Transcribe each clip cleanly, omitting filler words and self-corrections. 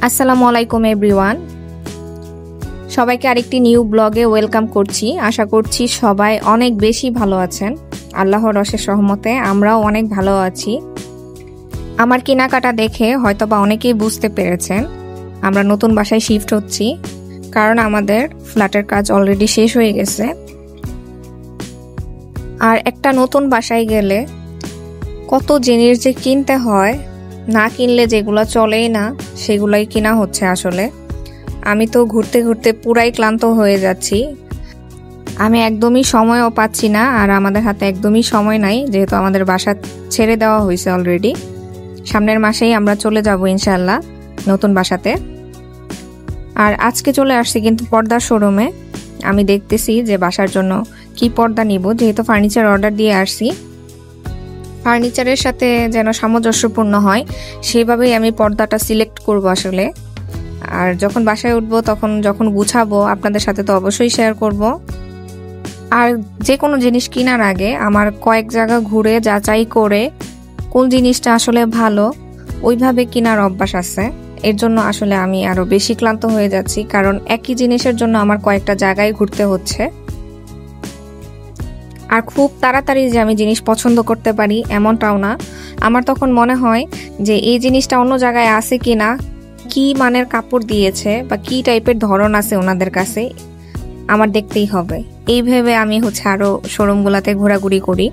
আসসালামু আলাইকুম এভরিওয়ান, সবাইকে আরেকটি নিউ ব্লগে ওয়েলকাম করছি। আশা করছি সবাই অনেক বেশি ভালো আছেন। আল্লাহর অশেষ রহমতে আমরাও অনেক ভালো আছি। আমার কেনাকাটা দেখে হয়তোবা অনেকেই বুঝতে পেরেছেন আমরা নতুন বাসায় শিফট হচ্ছি, কারণ আমাদের ফ্ল্যাটের কাজ অলরেডি শেষ হয়ে গেছে। আর একটা নতুন বাসায় গেলে কত জিনিস যে কিনতে হয়, না কিনলে যেগুলো চলেই না সেগুলাই কিনা হচ্ছে। আসলে আমি তো ঘুরতে ঘুরতে পুরাই ক্লান্ত হয়ে যাচ্ছি। আমি একদমই সময়ও পাচ্ছি না, আর আমাদের হাতে একদমই সময় নাই, যেহেতু আমাদের বাসা ছেড়ে দেওয়া হয়েছে অলরেডি। সামনের মাসেই আমরা চলে যাব ইনশাল্লাহ নতুন বাসাতে। আর আজকে চলে আসছি কিন্তু পর্দার শোরুমে। আমি দেখতেছি যে বাসার জন্য কি পর্দা নিব, যেহেতু ফার্নিচার অর্ডার দিয়ে আসছি। ফার্নিচারের সাথে যেন সামঞ্জস্যপূর্ণ হয় সেইভাবেই আমি পর্দাটা সিলেক্ট করব আসলে। আর যখন বাসায় উঠবো তখন যখন গুছাবো আপনাদের সাথে তো অবশ্যই শেয়ার করব। আর যে কোনো জিনিস কেনার আগে আমার কয়েক জায়গা ঘুরে যাচাই করে কোন জিনিসটা আসলে ভালো ওইভাবে কেনার অভ্যাস আছে। এর জন্য আসলে আমি আরো বেশি ক্লান্ত হয়ে যাচ্ছি, কারণ একই জিনিসের জন্য আমার কয়েকটা জায়গায় ঘুরতে হচ্ছে। আর খুব তাড়াতাড়ি যে আমি জিনিস পছন্দ করতে পারি এমনটাও না। আমার তখন মনে হয় যে এই জিনিসটা অন্য জায়গায় আছে কিনা, কি মানের কাপড় দিয়েছে বা কি টাইপের ধরন আছে ওনাদের কাছে, আমার দেখতেই হবে। এই ভেবে আমি আরো শোরুমগুলোতে ঘোরাঘুরি করি।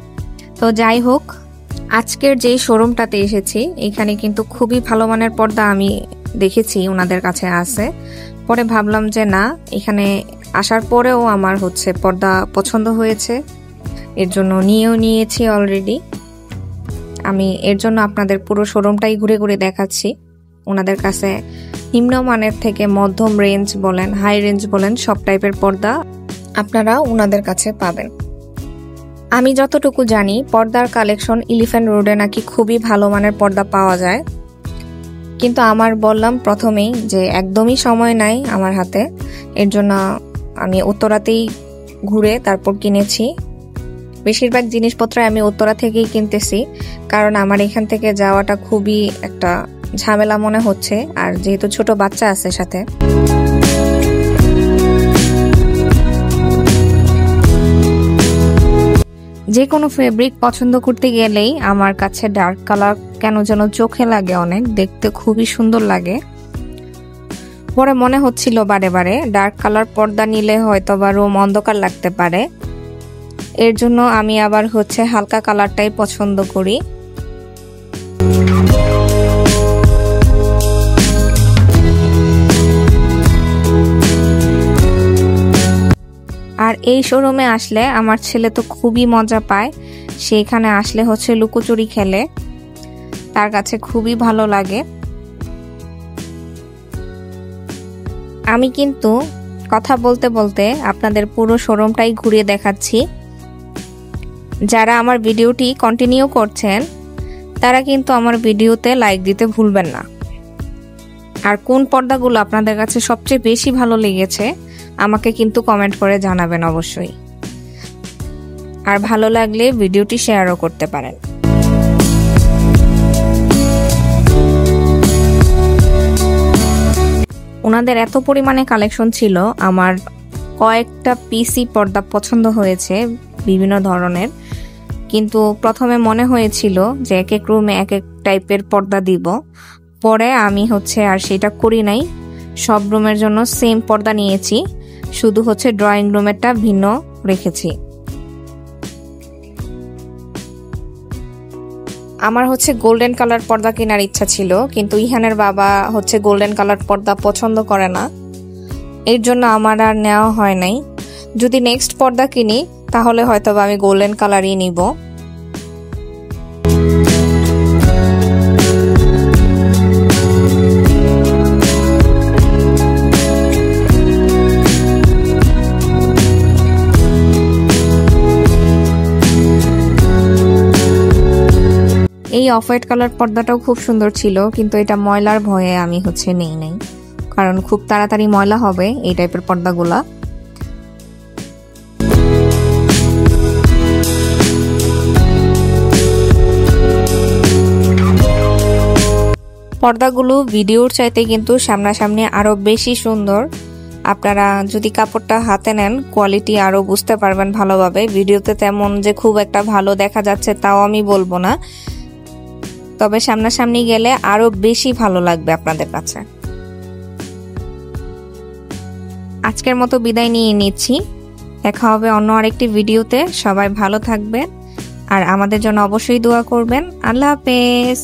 তো যাই হোক, আজকের যেই শোরুমটাতে এসেছি এখানে কিন্তু খুবই ভালো মানের পর্দা আমি দেখেছি ওনাদের কাছে আছে। পরে ভাবলাম যে না, এখানে আসার পরেও আমার পর্দা পছন্দ হয়েছে, এর জন্য নিয়েও নিয়েছি অলরেডি। আমি এর জন্য আপনাদের পুরো শোরুমটাই ঘুরে ঘুরে দেখাচ্ছি। ওনাদের কাছে নিম্নমানের থেকে মধ্যম রেঞ্জ বলেন, হাই রেঞ্জ বলেন, সব টাইপের পর্দা আপনারা ওনাদের কাছে পাবেন। আমি যতটুকু জানি পর্দার কালেকশন এলিফ্যান্ট রোডে নাকি খুবই ভালো মানের পর্দা পাওয়া যায়, কিন্তু আমার বললাম প্রথমেই যে একদমই সময় নাই আমার হাতে। এর জন্য আমি উত্তরাতেই ঘুরে তারপর কিনেছি। বেশিরভাগ জিনিসপত্র আমি উত্তরা থেকেই কিনতেছি, কারণ আমার এখান থেকে যাওয়াটা খুবই একটা ঝামেলা মনে হচ্ছে। আর যেহেতু ছোট বাচ্চা আছে সাথে, যে কোনো ফেব্রিক পছন্দ করতে গেলেই আমার কাছে ডার্ক কালার কেন যেন চোখে লাগে, অনেক দেখতে খুবই সুন্দর লাগে। পরে মনে হচ্ছিল বারে বারে ডার্ক কালার পর্দা নিলে হয়তো বা রুম অন্ধকার লাগতে পারে। এর জন্য আমি আবার হালকা কালারটাই পছন্দ করি। আর এই শোরুমে আসলে আমার ছেলে তো খুবই মজা পায়। সেইখানে আসলে লুকোচুরি খেলে, তার কাছে খুবই ভালো লাগে। আমি কিন্তু কথা বলতে বলতে আপনাদের পুরো শোরুমটাই ঘুরিয়ে দেখাচ্ছি। যারা আমার ভিডিওটি কন্টিনিউ করছেন তারা কিন্তু আমার ভিডিওতে লাইক দিতে ভুলবেন না। আর কোন পর্দাগুলো আপনাদের কাছে সবচেয়ে বেশি ভালো লেগেছে আমাকে কিন্তু কমেন্ট করে জানাবেন অবশ্যই। আর ভালো লাগলে ভিডিওটি শেয়ারও করতে পারেন। ওনাদের এত পরিমাণে কালেকশন ছিল, আমার কয়েকটা পিসি পর্দা পছন্দ হয়েছে বিভিন্ন ধরনের। কিন্তু প্রথমে মনে হয়েছিল যে এক এক রুমে এক এক টাইপের পর্দা দিব, পরে আমি আর সেটা করি নাই। সব রুমের জন্য সেম পর্দা নিয়েছি, শুধু ড্রয়িং রুমেরটা ভিন্ন রেখেছি। আমার গোল্ডেন কালার পর্দা কেনার ইচ্ছা ছিল, কিন্তু ইহানের বাবা গোল্ডেন কালার পর্দা পছন্দ করে না, এর জন্য আমার আর নেওয়া হয় নাই। যদি নেক্সট পর্দা কিনি তাহলে হয়তো আমি গোল্ডেন কালারই নিব। এই অফ হোয়াইট কালার পর্দাটাও খুব সুন্দর ছিল, কিন্তু এটা ময়লার ভয়ে আমি নেই নাই, কারণ খুব তাড়াতাড়ি ময়লা হবে এই টাইপের পর্দাগুলা। পর্দাগুলো ভিডিওর চাইতে কিন্তু সামনাসামনি আরো বেশি সুন্দর। আপনারা যদি কাপড়টা হাতে নেন কোয়ালিটি আরো বুঝতে পারবেন ভালোভাবে। ভিডিওতে তেমন যে খুব একটা ভালো দেখা যাচ্ছে তাও আমি বলবো না, তবে সামনাসামনি গেলে আরো বেশি ভালো লাগবে আপনাদের কাছে। আজকের মতো বিদায় নিয়ে নিচ্ছি, দেখা হবে অন্য আরেকটি ভিডিওতে। সবাই ভালো থাকবেন আর আমাদের জন্য অবশ্যই দোয়া করবেন। আল্লাহ হাফেজ।